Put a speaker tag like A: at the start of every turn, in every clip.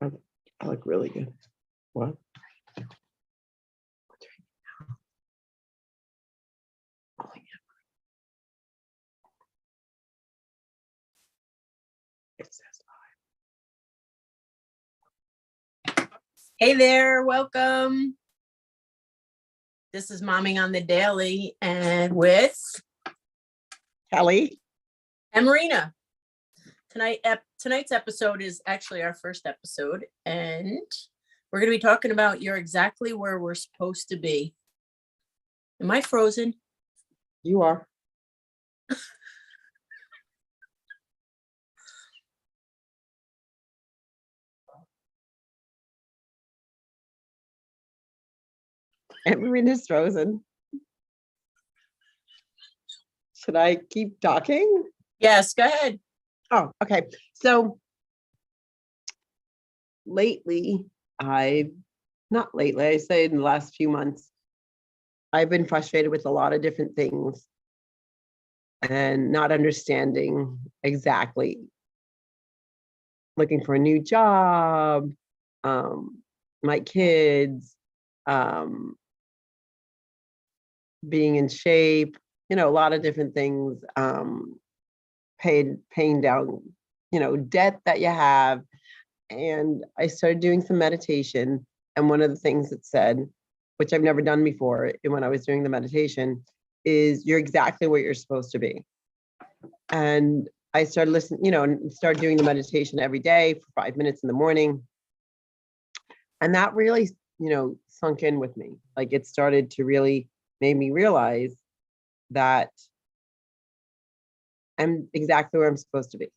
A: I look really good. What? It says
B: Hey there, welcome. This is Momming on the Daily and with
A: Kelly
B: and Marina. Tonight's episode is actually our first episode, and we're going to be talking about you're exactly where we're supposed to be. Am I frozen?
A: You are. And Marina's frozen. Should I keep talking?
B: Yes, go ahead.
A: Oh, okay. So lately, I say in the last few months, I've been frustrated with a lot of different things and not understanding exactly, looking for a new job, my kids, being in shape, a lot of different things, paying down, debt that you have. And I started doing some meditation. And one of the things it said, which I've never done before when I was doing the meditation, is you're exactly what you're supposed to be. And I started listening, and started doing the meditation every day for 5 minutes in the morning. And that really, sunk in with me. Like it started to really made me realize that I'm exactly where I'm supposed to be.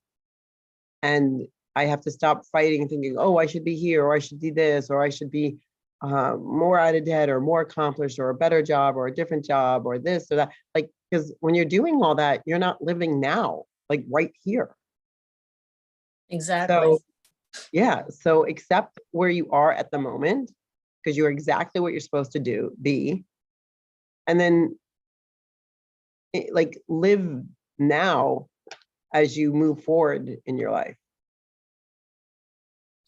A: And I have to stop fighting and thinking, oh, I should be here, or I should do this, or I should be more out of debt, or more accomplished, or a better job, or a different job, or this or that. Like, because when you're doing all that, you're not living now, like right here.
B: Exactly.
A: So, yeah. So accept where you are at the moment, because you're exactly what you're supposed to be. And then like live now as you move forward in your life.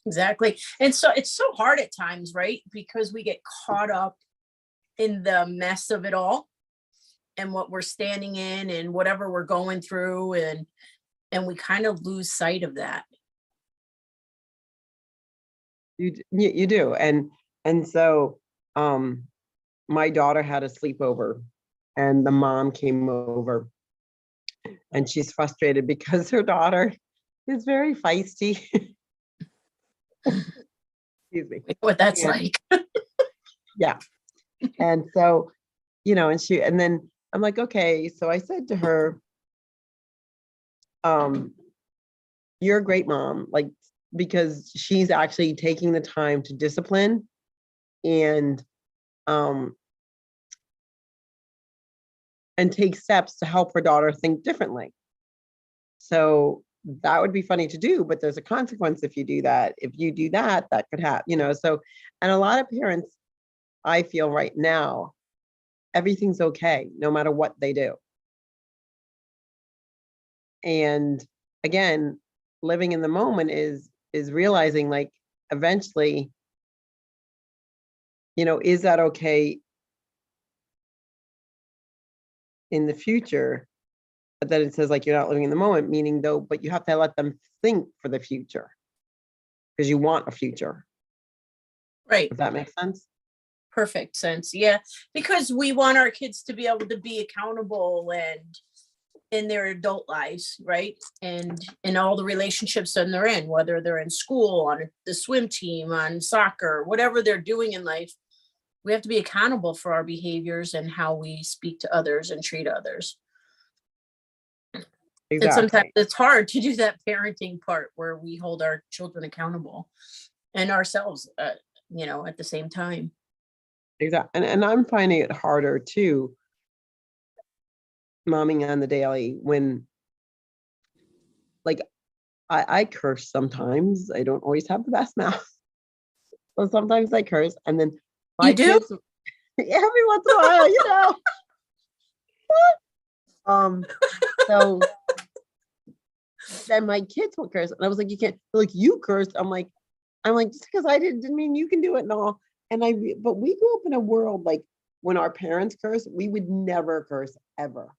B: Exactly. And so it's so hard at times, right? Because we get caught up in the mess of it all and what we're standing in and whatever we're going through, and we kind of lose sight of that.
A: You do. And so my daughter had a sleepover and the mom came over and she's frustrated because her daughter is very feisty. Excuse me.
B: What that's like.
A: Yeah. And so, and then I'm like, okay. So I said to her, you're a great mom, like, because she's actually taking the time to discipline and take steps to help her daughter think differently. So that would be funny to do, but there's a consequence if you do that. If you do that, that could happen, so, and a lot of parents, I feel right now, everything's okay, no matter what they do. And again, living in the moment is realizing, like, eventually, is that okay in the future? But then it says, like, you're not living in the moment, meaning though, but you have to let them think for the future because you want a future.
B: Right.
A: Does that make sense?
B: Perfect sense. Yeah. Because we want our kids to be able to be accountable and in their adult lives, right? And in all the relationships that they're in, whether they're in school, on the swim team, on soccer, whatever they're doing in life, we have to be accountable for our behaviors and how we speak to others and treat others.
A: Exactly.
B: And sometimes it's hard to do that parenting part where we hold our children accountable and ourselves, at the same time.
A: Exactly. And I'm finding it harder too, momming on the daily, when, like, I curse sometimes. I don't always have the best mouth. So sometimes I curse, and then my kids, every once in a while, so then my kids will curse, and I was like, you can't, like, you cursed. I'm like, I'm like, just because I didn't mean you can do it and all. But we grew up in a world like when our parents curse, we would never curse ever.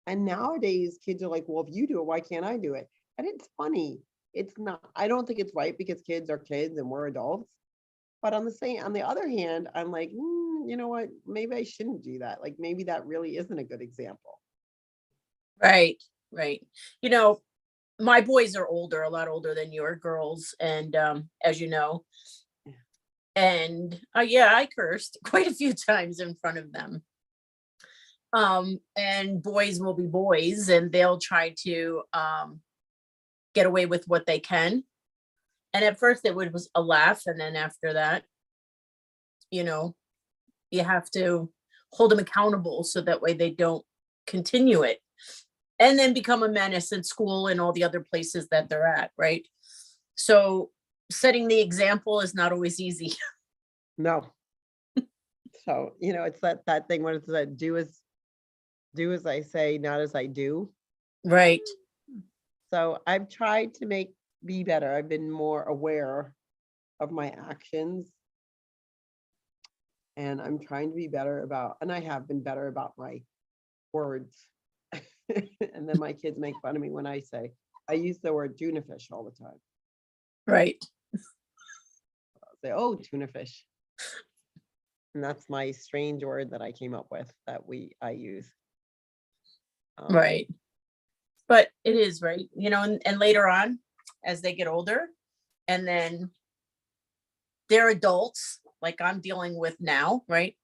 A: And nowadays kids are like, well, if you do it, why can't I do it? And it's funny. It's not, I don't think it's right because kids are kids and we're adults. But on the other hand, I'm like, you know what? Maybe I shouldn't do that. Like maybe that really isn't a good example.
B: Right, right. You know, my boys are older, a lot older than your girls, and as you know, and yeah, I cursed quite a few times in front of them. And boys will be boys, and they'll try to get away with what they can. And at first, was a laugh, and then after that, you know, you have to hold them accountable so that way they don't continue it and then become a menace in school and all the other places that they're at, right? So setting the example is not always easy.
A: No. So, it's that thing when it's that do as I say, not as I do.
B: Right.
A: So I've tried to be better. I've been more aware of my actions. And I'm trying to be better and I have been better about my words. And then my kids make fun of me when I use the word tuna fish all the time.
B: Right.
A: I'll say, oh, tuna fish. And that's my strange word that I came up with that I use.
B: Right. But it is, right? And later on, as they get older, and then they're adults, like I'm dealing with now, right?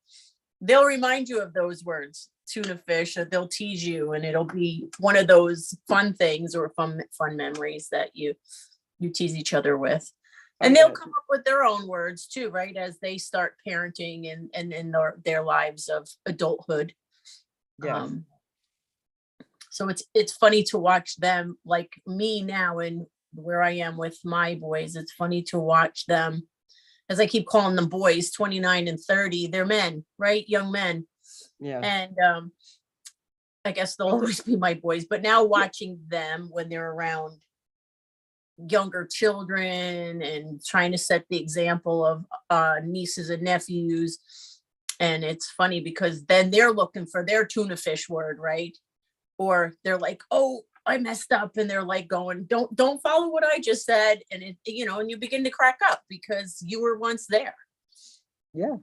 B: They'll remind you of those words, tuna fish, or they'll tease you, and it'll be one of those fun things or fun memories that you tease each other with. And they'll come up with their own words too, right? As they start parenting and in their lives of adulthood.
A: Yes.
B: So it's funny to watch them, like me now and where I am with my boys. It's funny to watch them, as I keep calling them boys, 29 and 30. They're men, right? Young men.
A: Yeah.
B: And I guess they'll always be my boys. But now watching them when they're around younger children and trying to set the example of nieces and nephews. And it's funny because then they're looking for their tuna fish word, right? Or they're like, oh, I messed up. And they're like going, don't follow what I just said. And and you begin to crack up because you were once there.
A: Yeah,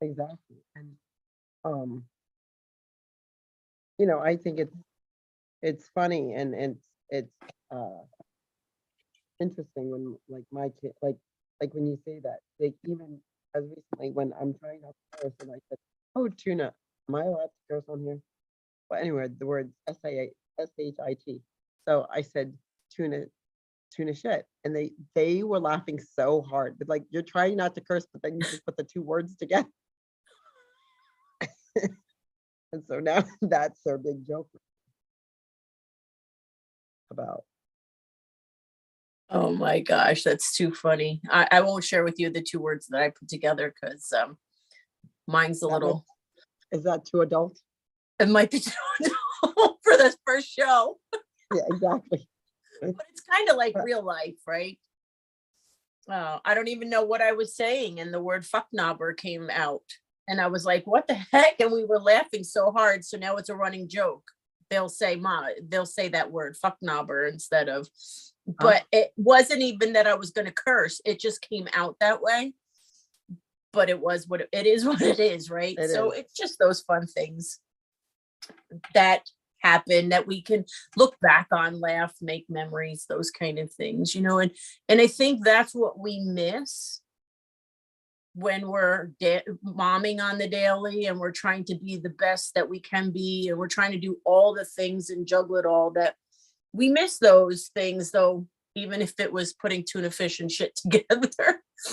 A: exactly. And, I think it's funny and it's interesting when like my kid, like when you say that, like even as recently when I'm trying not to curse and I said, oh, tuna, am I allowed to curse on here? Well, anyway, the word shit. So I said tuna shit. And they were laughing so hard. But like you're trying not to curse, but then you just put the two words together. And so now that's their big joke about.
B: Oh my gosh, that's too funny. I won't share with you the two words that I put together because mine's a little.
A: Is that too adult?
B: It might be too adult for this first show.
A: Yeah, exactly.
B: But it's kind of like real life, right? I don't even know what I was saying, and the word fucknobber came out, and I was like, "What the heck?" And we were laughing so hard, so now it's a running joke. They'll say that word fucknobber instead of. But it wasn't even that I was going to curse; it just came out that way. But it was what it is. What it is, right? It's just those fun things that happen that we can look back on, laugh, make memories, those kind of things, and I think that's what we miss when we're momming on the daily and we're trying to be the best that we can be and we're trying to do all the things and juggle it all, that we miss those things, though. Even if it was putting tuna fish and shit together,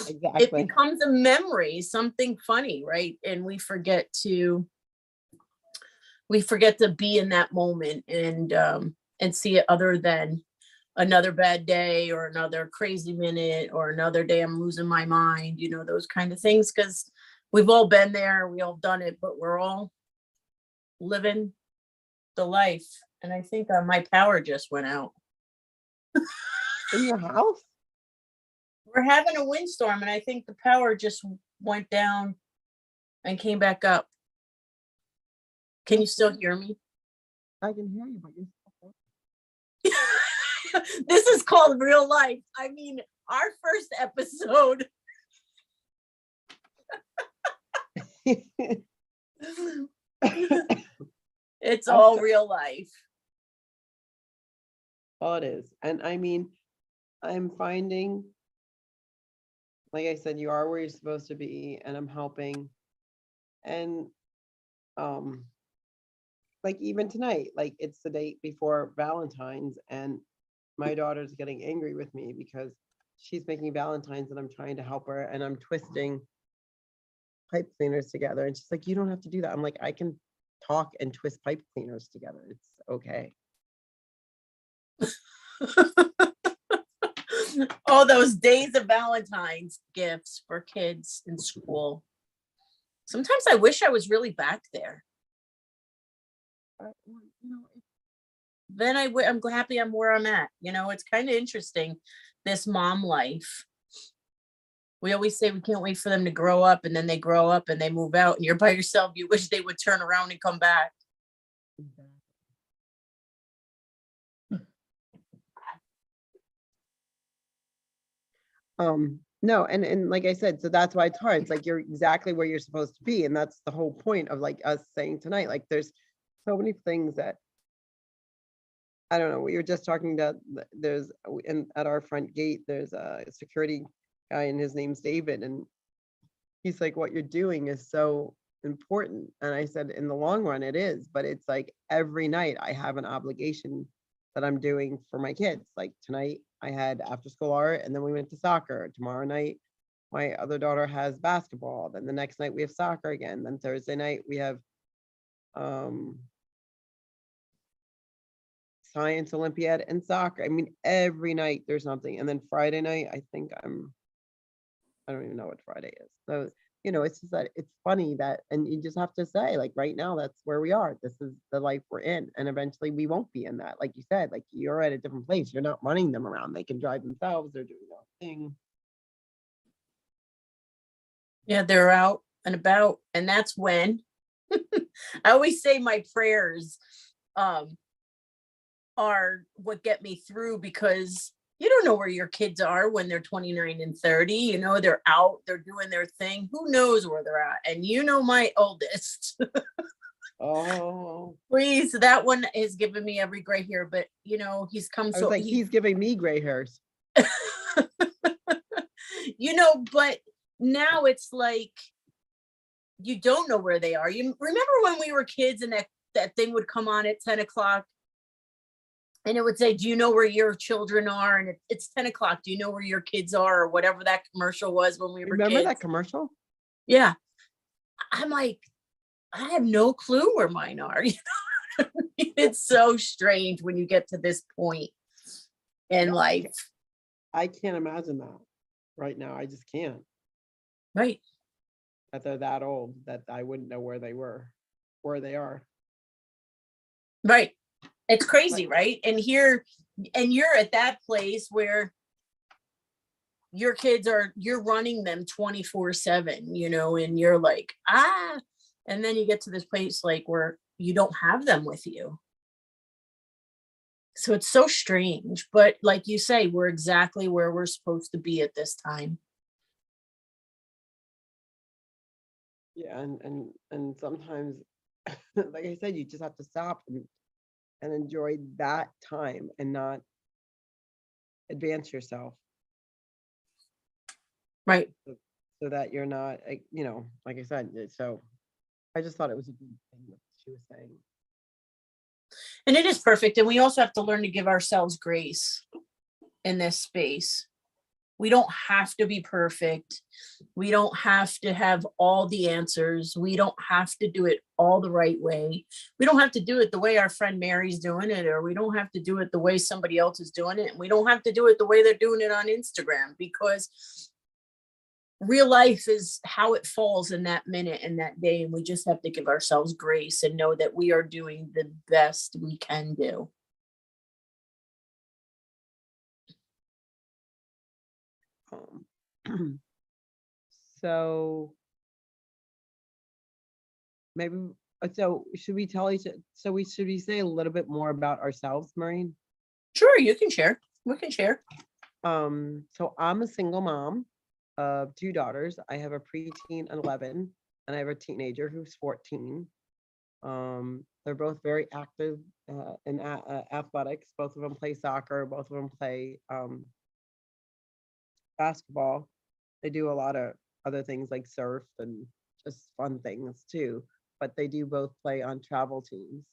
A: exactly.
B: It becomes a memory, something funny, right? And we forget to be in that moment and see it other than another bad day or another crazy minute or another day I'm losing my mind, those kind of things, because we've all been there, we all done it, but we're all living the life. And I think my power just went out.
A: In your house?
B: We're having a windstorm and I think the power just went down and came back up. Can you still hear me?
A: I can hear you, but you're
B: This is called real life. I mean, our first episode. It's all real life.
A: Oh, it is. And I mean, I'm finding, like I said, you are where you're supposed to be, and I'm helping. And like even tonight, like it's the date before Valentine's, and my daughter's getting angry with me because she's making Valentine's and I'm trying to help her, and I'm twisting pipe cleaners together. And she's like, you don't have to do that. I'm like, I can talk and twist pipe cleaners together. It's okay.
B: Oh, those days of Valentine's gifts for kids in school. Sometimes I wish I was really back there.
A: You know,
B: Then I'm happy I'm where I'm at. You know, it's kind of interesting, this mom life. We always say we can't wait for them to grow up, and then they grow up and they move out and you're by yourself. You wish they would turn around and come back.
A: No, and like I said, so that's why it's hard. It's like you're exactly where you're supposed to be. And that's the whole point of like us saying tonight, like there's so many things that I don't know. We were just talking about there's at our front gate, there's a security guy and his name's David. And he's like, what you're doing is so important. And I said, in the long run, it is, but it's like every night I have an obligation that I'm doing for my kids. Like tonight I had after school art, and then we went to soccer. Tomorrow night, my other daughter has basketball. Then the next night we have soccer again. Then Thursday night we have science Olympiad and soccer. I mean, every night there's something. And then Friday night, I think I don't even know what Friday is. So, you know, it's just that it's funny that, and you just have to say, like, right now, that's where we are. This is the life we're in. And eventually we won't be in that. Like you said, like you're at a different place. You're not running them around. They can drive themselves. They're doing their own thing.
B: Yeah, they're out and about. And that's when I always say my prayers are what get me through, because you don't know where your kids are when they're 29 and 30. You know, they're out, they're doing their thing. Who knows where they're at? And you know, my oldest.
A: Oh,
B: Please, that one has given me every gray hair, but you know, he's come
A: I was
B: so
A: like, he's giving me gray hairs.
B: you know, but now it's like you don't know where they are. You remember when we were kids and that thing would come on at 10 o'clock and it would say, do you know where your children are? And it's 10 o'clock. Do you know where your kids are? Or whatever that commercial was when we were
A: Remember
B: kids.
A: that commercial?
B: Yeah. I'm like, I have no clue where mine are. You know? It's so strange when you get to this point in life.
A: I can't imagine that right now. I just can't.
B: Right.
A: That they're that old that I wouldn't know where they are.
B: Right. It's crazy, right? And here, and you're at that place where your kids you're running them 24/7, you know, and you're like, and then you get to this place like where you don't have them with you. So it's so strange, but like you say, we're exactly where we're supposed to be at this time.
A: Yeah, and sometimes, like I said, you just have to stop and enjoy that time and not advance yourself
B: Right.
A: so that you're not, you know, like I said, so I just thought it was a good thing that she was saying.
B: And it is perfect. And we also have to learn to give ourselves grace in this space. We don't have to be perfect. We don't have to have all the answers. We don't have to do it all the right way. We don't have to do it the way our friend Mary's doing it, or we don't have to do it the way somebody else is doing it. And we don't have to do it the way they're doing it on Instagram, because real life is how it falls in that minute and that day. And we just have to give ourselves grace and know that we are doing the best we can do.
A: So maybe, so should we tell each, should we say a little bit more about ourselves, Maureen?
B: Sure, you can share. We can share.
A: So I'm a single mom of two daughters. I have a preteen, 11, and I have a teenager who's 14. They're both very active in athletics. Both of them play soccer. Both of them play basketball. They do a lot of other things like surf and just fun things too. But they do both play on travel teams.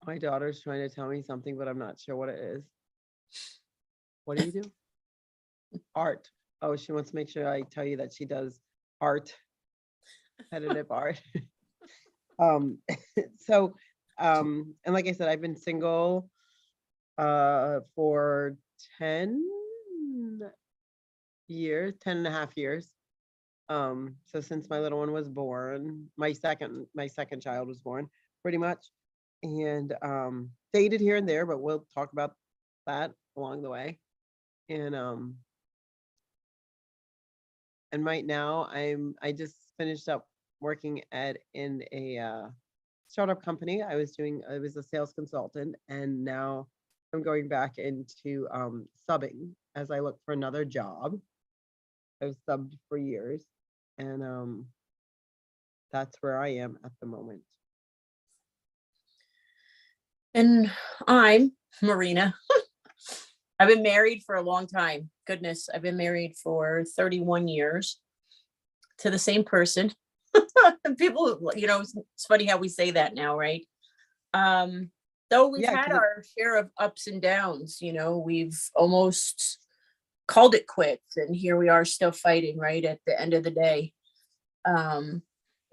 A: My daughter's trying to tell me something, but I'm not sure what it is. What do you do? Art. Oh, she wants to make sure I tell you that she does art, competitive art. Um, so, and like I said, I've been single for 10 years, 10 and a half years. So since my little one was born, my second child was born, pretty much. And dated here and there, but we'll talk about that along the way. And right now I just finished up working in a startup company. I was a sales consultant, and now I'm going back into subbing as I look for another job. I've subbed for years, and that's where I am at the moment.
B: And I'm Marina. I've been married for a long time. Goodness, I've been married for 31 years to the same person. And people, it's funny how we say that now, right? Though we've
A: Yeah,
B: had
A: because
B: our share of ups and downs, we've almost called it quits, and here we are still fighting, right? At the end of the day. Um,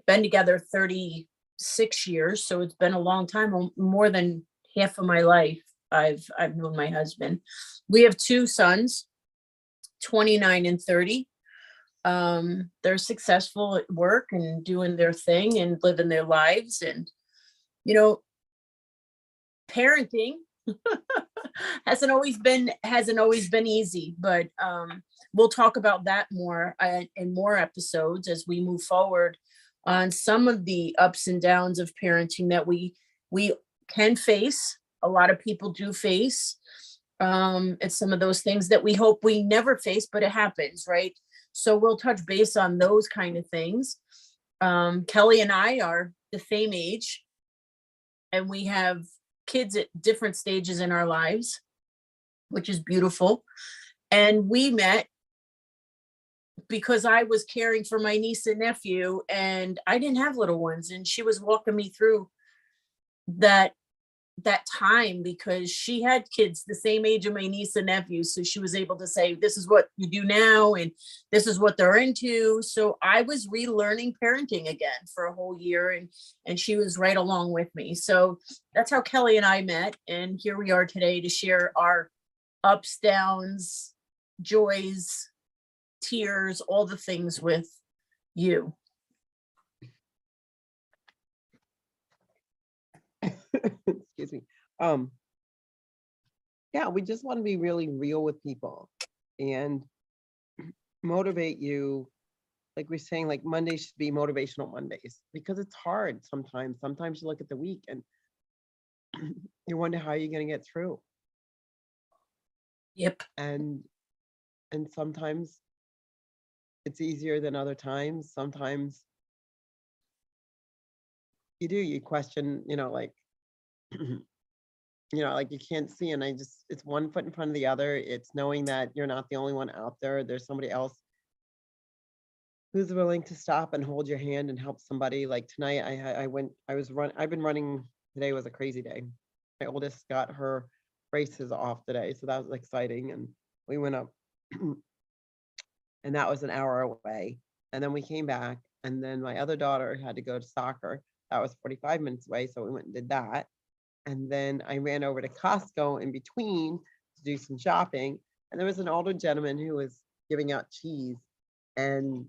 B: been together 36 years, so it's been a long time, more than half of my life. I've known my husband. We have two sons, 29 and 30. They're successful at work and doing their thing and living their lives. And, you know, parenting hasn't always been easy, but we'll talk about that more in more episodes as we move forward on some of the ups and downs of parenting that we can face. A lot of people do face. It's some of those things that we hope we never face, but it happens, right? So we'll touch base on those kind of things. Kelly and I are the same age, and we have kids at different stages in our lives, which is beautiful. And we met because I was caring for my niece and nephew, and I didn't have little ones, and she was walking me through that time because she had kids the same age of my niece and nephew, so she was able to say, this is what you do now and this is what they're into. So I was relearning parenting again for a whole year, and she was right along with me. So that's how Kelly and I met, and here we are today to share our ups, downs, joys, tears, all the things with you.
A: excuse me. Um, yeah, we just want to be really real with people and motivate you. Like we're saying, like Mondays should be motivational Mondays because it's hard sometimes. Sometimes you look at the week and you wonder how you're going to get through.
B: Yep.
A: And sometimes it's easier than other times. Sometimes you question, like like you can't see, and it's one foot in front of the other. It's knowing that you're not the only one out there. There's somebody else who's willing to stop and hold your hand and help somebody. Like tonight, I've been running. Today was a crazy day. My oldest got her braces off today, so that was exciting. And we went up, and that was an hour away. And then we came back, and then my other daughter had to go to soccer. That was 45 minutes away, so we went and did that. And then I ran over to Costco in between to do some shopping. And there was an older gentleman who was giving out cheese, and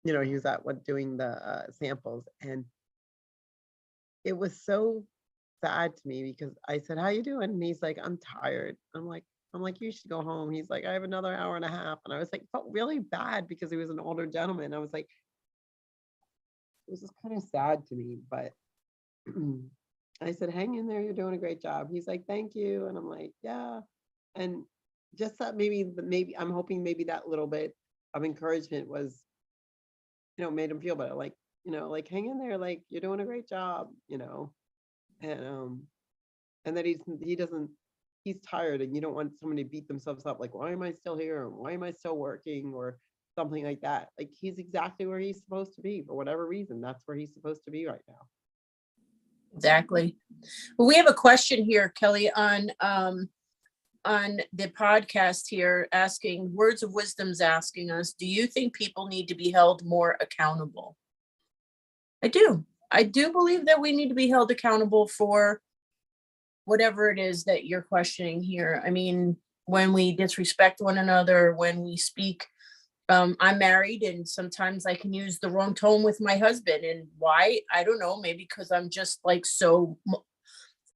A: he was doing the samples, and it was so sad to me because I said, "How you doing?" And he's like, "I'm tired." I'm like, I'm like, you should go home. He's like, I have another hour and a half. And I was like, felt really bad because he was an older gentleman. I was like, it was just kind of sad to me, but I said, hang in there. You're doing a great job. He's like, thank you. And I'm like, yeah. And just that maybe I'm hoping maybe that little bit of encouragement was, made him feel better. Like, like hang in there, like you're doing a great job, and and that he's tired and you don't want someone to beat themselves up. Like, why am I still here? Or why am I still working? Or something like that. Like he's exactly where he's supposed to be for whatever reason. That's where he's supposed to be right now.
B: Exactly. Well, we have a question here, Kelly, on the podcast here, asking Words of Wisdom's asking us, do you think people need to be held more accountable? I do. I do believe that we need to be held accountable for whatever it is that you're questioning here. I mean, when we disrespect one another, when we speak, I'm married and sometimes I can use the wrong tone with my husband. And why? I don't know. Maybe because I'm just like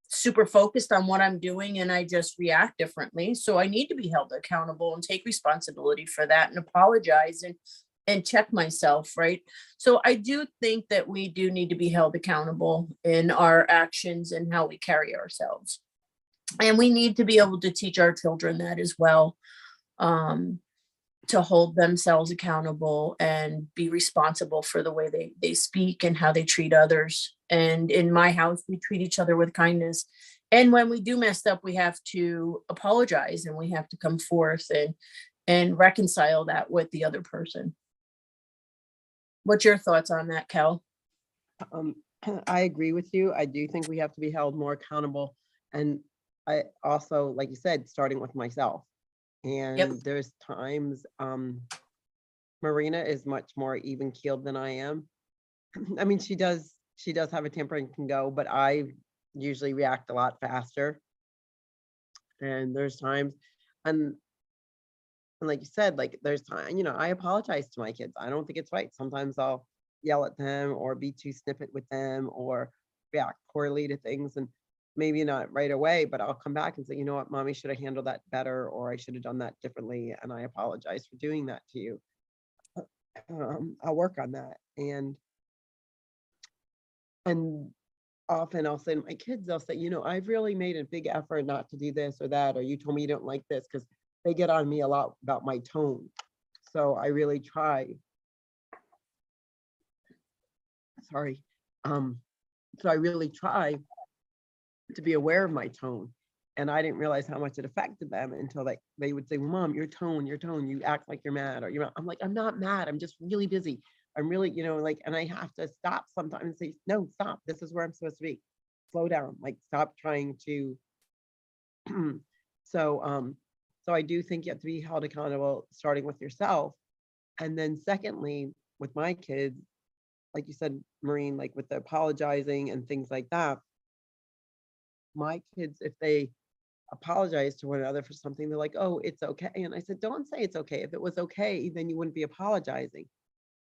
B: super focused on what I'm doing and I just react differently. So I need to be held accountable and take responsibility for that and apologize and check myself, right? So I do think that we do need to be held accountable in our actions and how we carry ourselves. And we need to be able to teach our children that as well, to hold themselves accountable and be responsible for the way they speak and how they treat others. And in my house, we treat each other with kindness. And when we do mess up, we have to apologize and we have to come forth and reconcile that with the other person. What's your thoughts on that, Kel?
A: I agree with you. I do think we have to be held more accountable. And I also, like you said, starting with myself. And there's times Marina is much more even keeled than I am. I mean, she does have a temper and can go, but I usually react a lot faster. And there's times, and like you said, like there's time, I apologize to my kids. I don't think it's right. Sometimes I'll yell at them or be too snippet with them or react poorly to things. And maybe not right away, but I'll come back and say, you know what, mommy should have handled that better, or I should have done that differently. And I apologize for doing that to you. I'll work on that. And often I'll say to my kids, they'll say, I've really made a big effort not to do this or that, or you told me you don't like this, because they get on me a lot about my tone. So I really try. Sorry. So I really try to be aware of my tone. And I didn't realize how much it affected them until they would say, Mom, your tone, you act like you're mad, or you're not. I'm like, I'm not mad. I'm just really busy. I'm really, and I have to stop sometimes and say, no, stop. This is where I'm supposed to be. Slow down. Like, stop trying to. So I do think you have to be held accountable, starting with yourself. And then secondly, with my kids, like you said, Maureen, like with the apologizing and things like that, my kids, if they apologize to one another for something, they're like, oh, it's okay. And I said, don't say it's okay. If it was okay, then you wouldn't be apologizing.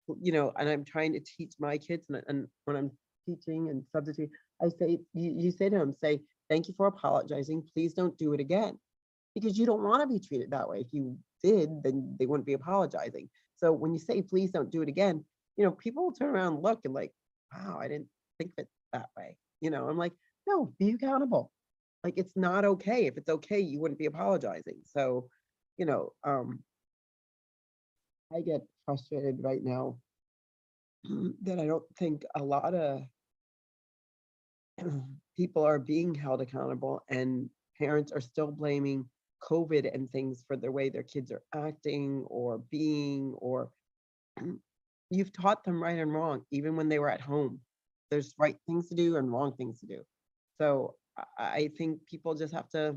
A: And I'm trying to teach my kids, and when I'm teaching and substitute, I say, you say to them, say, thank you for apologizing. Please don't do it again. Because you don't want to be treated that way. If you did, then they wouldn't be apologizing. So when you say, please don't do it again, people will turn around and look and like, wow, I didn't think of it that way. I'm like, no, be accountable. Like, it's not okay. If it's okay, you wouldn't be apologizing. So, I get frustrated right now that I don't think a lot of people are being held accountable, and parents are still blaming COVID and things for the way their kids are acting or being, or you've taught them right and wrong, even when they were at home. There's right things to do and wrong things to do. So I think people just have to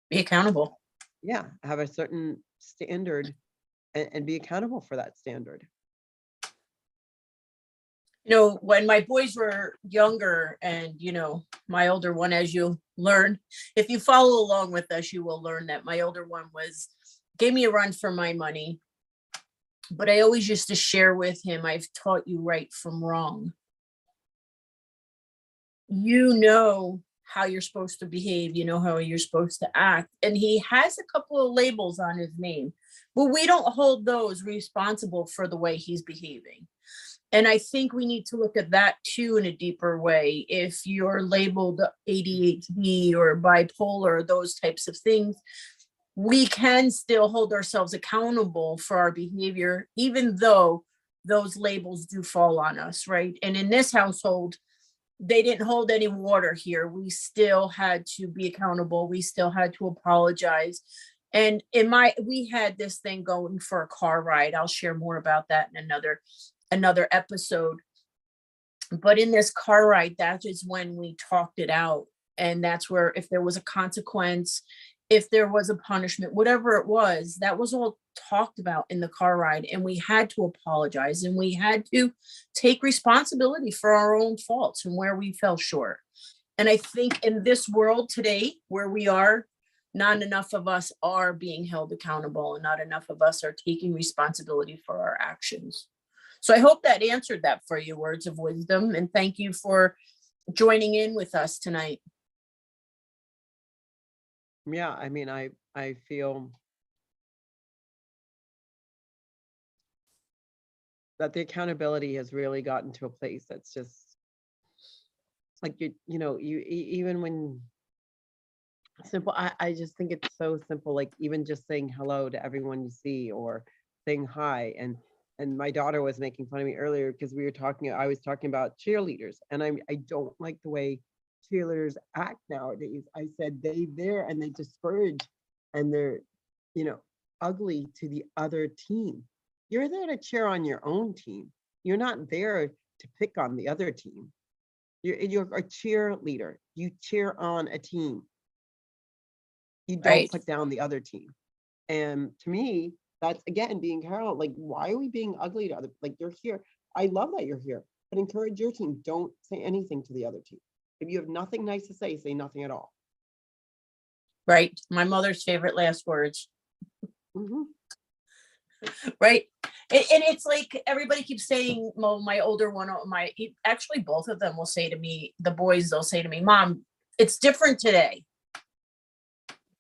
B: be accountable.
A: Yeah, have a certain standard and be accountable for that standard.
B: When my boys were younger, and my older one, as you learn, if you follow along with us, you will learn that my older one gave me a run for my money. But I always used to share with him, I've taught you right from wrong. how you're supposed to behave, you know how you're supposed to act. And he has a couple of labels on his name, but we don't hold those responsible for the way he's behaving. And I think we need to look at that too in a deeper way. If you're labeled ADHD or bipolar, those types of things, we can still hold ourselves accountable for our behavior, even though those labels do fall on us, right? And in this household, they didn't hold any water here. We still had to be accountable. We still had to apologize. And we had this thing going for a car ride. I'll share more about that in another episode. But in this car ride, that is when we talked it out. And that's where, if there was a consequence, if there was a punishment, whatever it was, that was all talked about in the car ride. And we had to apologize, and we had to take responsibility for our own faults and where we fell short. And I think in this world today, where we are, not enough of us are being held accountable, and not enough of us are taking responsibility for our actions. So I hope that answered that for you, words of wisdom. And thank you for joining in with us tonight.
A: Yeah, I mean, I feel that the accountability has really gotten to a place that's just like, even when simple, I just think it's so simple, like even just saying hello to everyone you see, or saying hi. And my daughter was making fun of me earlier because I was talking about cheerleaders, and I don't like the way cheerleaders act nowadays. I said they're and they discourage, and they're, ugly to the other team. You're there to cheer on your own team. You're not there to pick on the other team. You're a cheerleader. You cheer on a team. You don't
B: Right.
A: put down the other team. And to me, that's again being Carol. Like, why are we being ugly to other? Like, you're here. I love that you're here, but encourage your team. Don't say anything to the other team. If you have nothing nice to say nothing at all.
B: Right. My mother's favorite last words.
A: Mm-hmm.
B: Right. And it's like everybody keeps saying, well, my older one, actually both of them will say to me, the boys, they'll say to me, Mom, it's different today.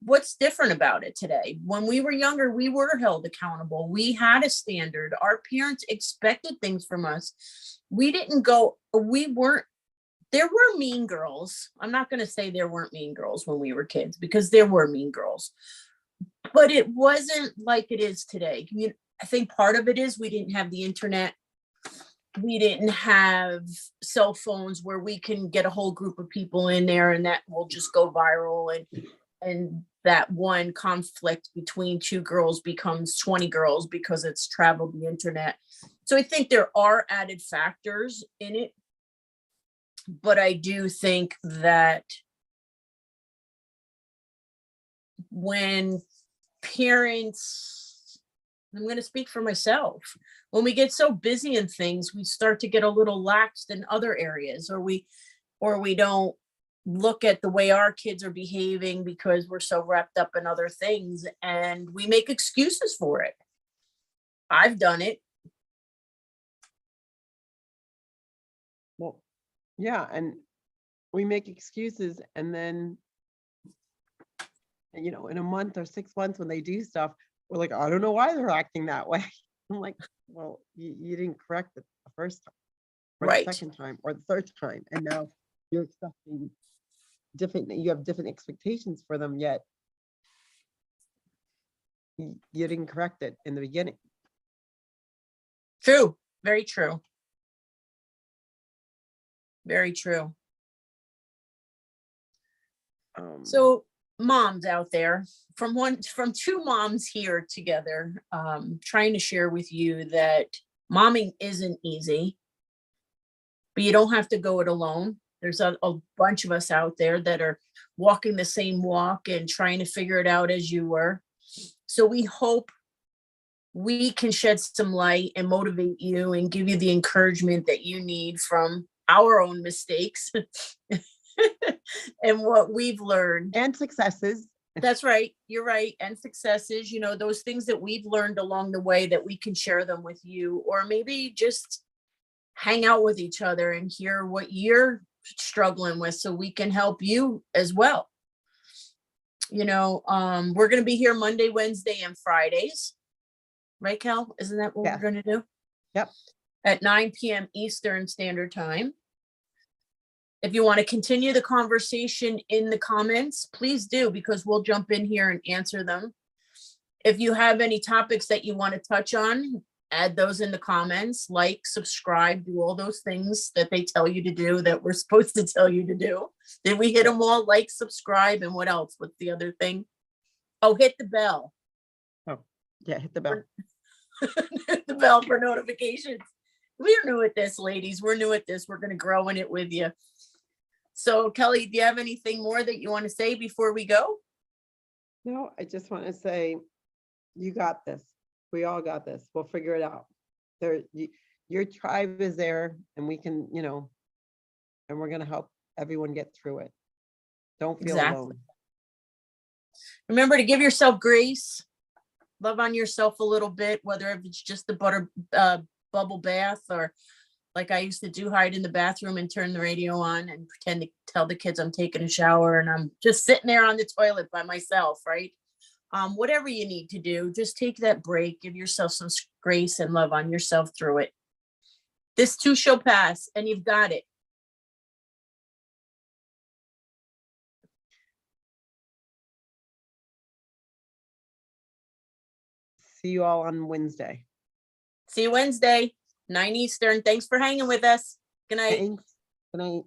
B: What's different about it today? When we were younger, we were held accountable. We had a standard. Our parents expected things from us. There were mean girls. I'm not going to say there weren't mean girls when we were kids, because there were mean girls, but it wasn't like it is today. I think part of it is we didn't have the internet. We didn't have cell phones where we can get a whole group of people in there and that will just go viral. And that one conflict between two girls becomes 20 girls because it's traveled the internet. So I think there are added factors in it. But I do think that when parents, I'm going to speak for myself, when we get so busy in things, we start to get a little lax in other areas, or we don't look at the way our kids are behaving because we're so wrapped up in other things, and we make excuses for it. I've done it.
A: Well, yeah, and we make excuses, and then, in a month or 6 months when they do stuff, we're like, I don't know why they're acting that way. I'm like, well, you didn't correct it the first time, or
B: Right.
A: the second time, or the third time, and now you're expecting you have different expectations for them, yet you didn't correct it in the beginning.
B: True. Very true. Very true. So moms out there, from two moms here together, trying to share with you that momming isn't easy, but you don't have to go it alone. There's a bunch of us out there that are walking the same walk and trying to figure it out as you were. So we hope we can shed some light and motivate you and give you the encouragement that you need from our own mistakes and what we've learned.
A: And successes.
B: That's right. You're right. And successes, those things that we've learned along the way, that we can share them with you, or maybe just hang out with each other and hear what you're struggling with, so we can help you as well. You know, we're going to be here Monday, Wednesday, and Fridays. Right, Cal? Isn't that what
A: Yeah.
B: we're going to do?
A: Yep.
B: At 9 p.m. Eastern Standard Time. If you want to continue the conversation in the comments, please do, because we'll jump in here and answer them. If you have any topics that you want to touch on, add those in the comments, like, subscribe, do all those things that they tell you to do that we're supposed to tell you to do. Did we hit them all? Like, subscribe, and what else? What's the other thing? Oh, hit the bell.
A: Oh, yeah, hit the bell.
B: Hit the bell for notifications. We're new at this, ladies. We're new at this. We're going to grow in it with you. So, Kelly, do you have anything more that you want to say before we go?
A: No, I just want to say, you got this. We all got this. We'll figure it out. Your tribe is there, and we can, you know, and we're going to help everyone get through it. Don't feel alone.
B: Remember to give yourself grace. Love on yourself a little bit, whether if it's just the bubble bath, or like I used to do, hide in the bathroom and turn the radio on and pretend to tell the kids I'm taking a shower and I'm just sitting there on the toilet by myself, right? Whatever you need to do, just take that break, give yourself some grace and love on yourself through it. This too shall pass, and you've got it.
A: See you all on Wednesday.
B: See you Wednesday, 9 Eastern. Thanks for hanging with us. Good night.
A: Thanks. Good night.